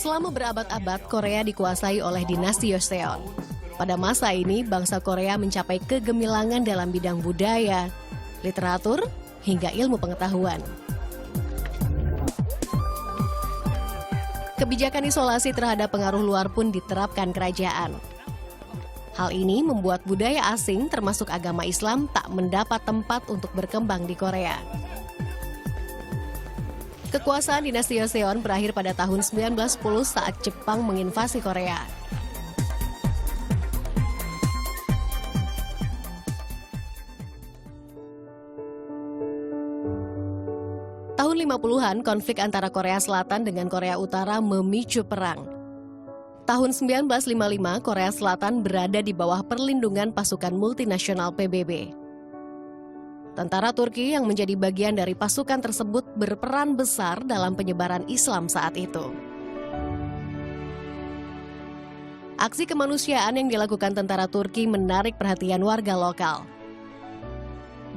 Selama berabad-abad, Korea dikuasai oleh dinasti Joseon. Pada masa ini, bangsa Korea mencapai kegemilangan dalam bidang budaya, literatur, hingga ilmu pengetahuan. Kebijakan isolasi terhadap pengaruh luar pun diterapkan kerajaan. Hal ini membuat budaya asing termasuk agama Islam tak mendapat tempat untuk berkembang di Korea. Kekuasaan dinasti Joseon berakhir pada tahun 1910 saat Jepang menginvasi Korea. Tahun 50-an, konflik antara Korea Selatan dengan Korea Utara memicu perang. Tahun 1955, Korea Selatan berada di bawah perlindungan pasukan multinasional PBB. Tentara Turki yang menjadi bagian dari pasukan tersebut berperan besar dalam penyebaran Islam saat itu. Aksi kemanusiaan yang dilakukan tentara Turki menarik perhatian warga lokal.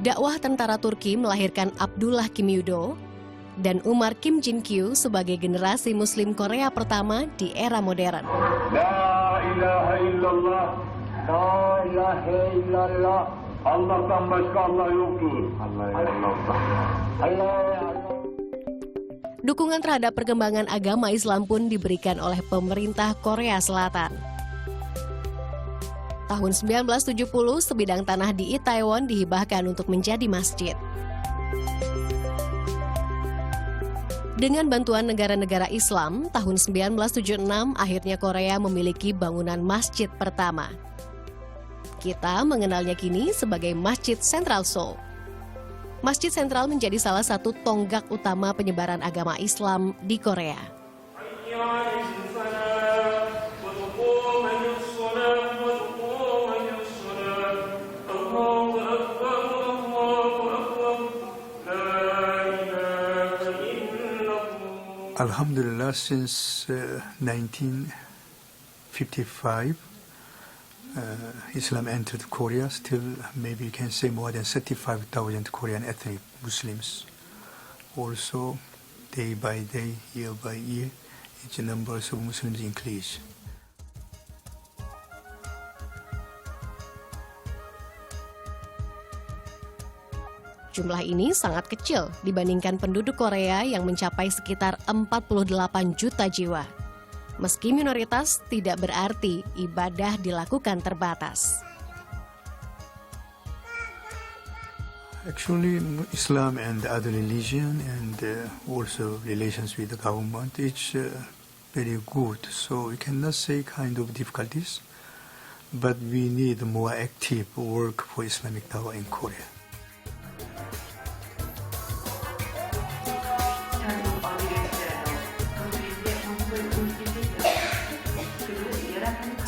Dakwah tentara Turki melahirkan Abdullah Kim Yudo dan Umar Kim Jin Kyu sebagai generasi Muslim Korea pertama di era modern. La ilaha illallah, la ilaha illallah, Allah'tan başka Allah yoktur. Allah. Dukungan terhadap perkembangan agama Islam pun diberikan oleh pemerintah Korea Selatan. Tahun 1970, sebidang tanah di Itaewon dihibahkan untuk menjadi masjid. Dengan bantuan negara-negara Islam, tahun 1976 akhirnya Korea memiliki bangunan masjid pertama. Kita mengenalnya kini sebagai Masjid Sentral Seoul. Masjid Sentral menjadi salah satu tonggak utama penyebaran agama Islam di Korea. Alhamdulillah, since 1955, Islam entered Korea. Still, maybe you can say more than 35,000 Korean ethnic Muslims. Also, day by day, year by year, its numbers of Muslims increase. Jumlah ini sangat kecil dibandingkan penduduk Korea yang mencapai sekitar 48 juta jiwa. Meski minoritas, tidak berarti ibadah dilakukan terbatas. Actually, Islam and other religion and also relations with the government, it's very good. So we cannot say kind of difficulties, but we need more active work for Islamic Dawah in Korea.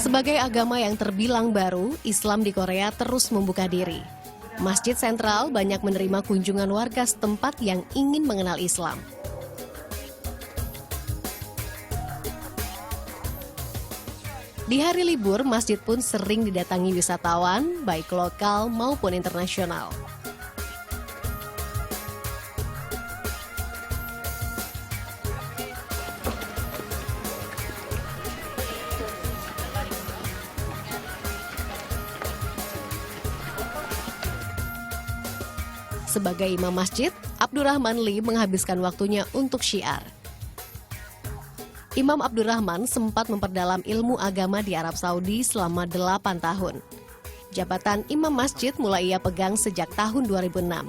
Sebagai agama yang terbilang baru, Islam di Korea terus membuka diri. Masjid Sentral banyak menerima kunjungan warga setempat yang ingin mengenal Islam. Di hari libur, masjid pun sering didatangi wisatawan, baik lokal maupun internasional. Sebagai imam masjid, Abdurrahman Lee menghabiskan waktunya untuk syiar. Imam Abdurrahman sempat memperdalam ilmu agama di Arab Saudi selama 8 tahun. Jabatan imam masjid mulai ia pegang sejak tahun 2006.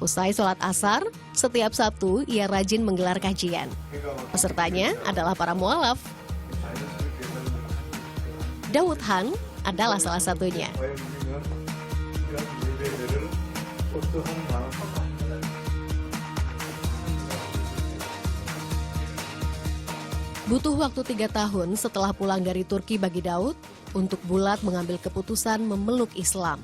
Usai sholat asar, setiap Sabtu ia rajin menggelar kajian. Pesertanya adalah para mualaf. Daud Han adalah salah satunya. Butuh waktu 3 tahun setelah pulang dari Turki bagi Daud untuk bulat mengambil keputusan memeluk Islam.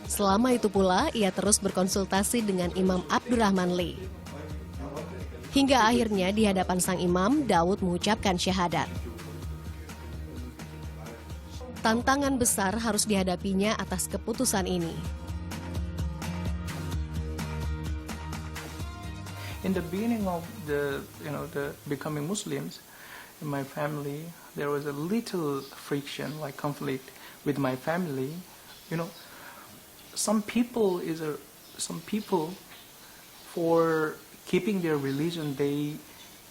Selama itu pula, ia terus berkonsultasi dengan Imam Abdurrahman Lee. Hingga akhirnya di hadapan sang imam, Daud mengucapkan syahadat. Tantangan besar harus dihadapinya atas keputusan ini. In the beginning of the becoming Muslims in my family, there was a little friction, like conflict with my family. Some people for keeping their religion, they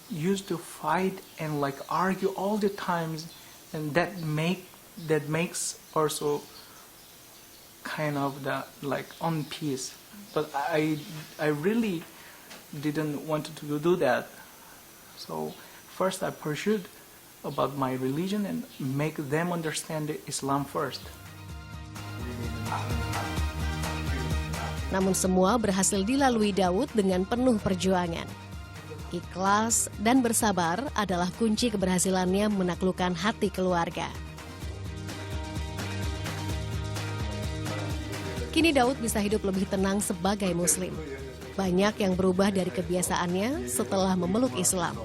used to fight and like argue all the times, and that makes also kind of the like unpeace. But I really didn't want to do that. So first I pursued about my religion and make them understand Islam first. Namun semua berhasil dilalui Daud dengan penuh perjuangan. Ikhlas dan bersabar adalah kunci keberhasilannya menaklukkan hati keluarga. Kini Daud bisa hidup lebih tenang sebagai Muslim. Banyak yang berubah dari kebiasaannya setelah memeluk Islam.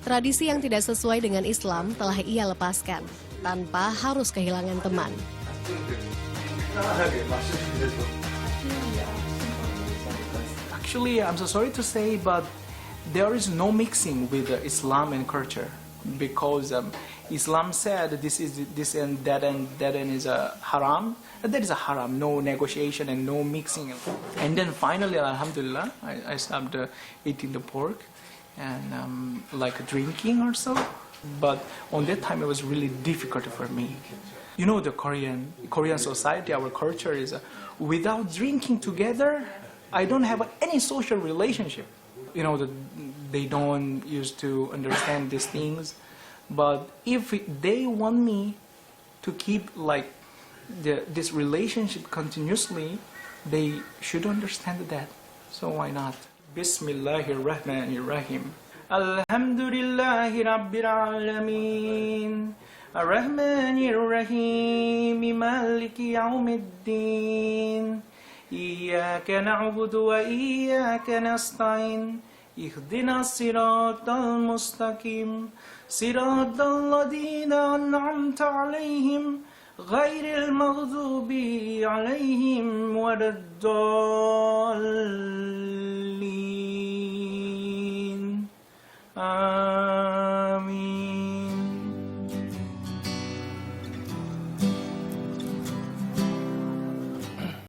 Tradisi yang tidak sesuai dengan Islam telah ia lepaskan, tanpa harus kehilangan teman. Actually, I'm so sorry to say, but there is no mixing with Islam and culture, because Islam said this and that is a haram. That is a haram. No negotiation and no mixing. And then finally, alhamdulillah, I stopped eating the pork and like drinking or so. But on that time, it was really difficult for me. The Korean society, our culture is without drinking together, I don't have any social relationship. They don't used to understand these things. But if they want me to keep like this relationship continuously, they should understand that. So why not? Bismillahirrahmanirrahim. Alhamdulillahi Rabbil Alameen. Ar-Rahmanir-Rahim. Maliki Yawmiddin. Iyyaka na'budu wa iyyaka nasta'in. Ihdina siratal mustaqim. Siratal ladina an'amta alaihim. Ghairil maghdubi alaihim waladdallin.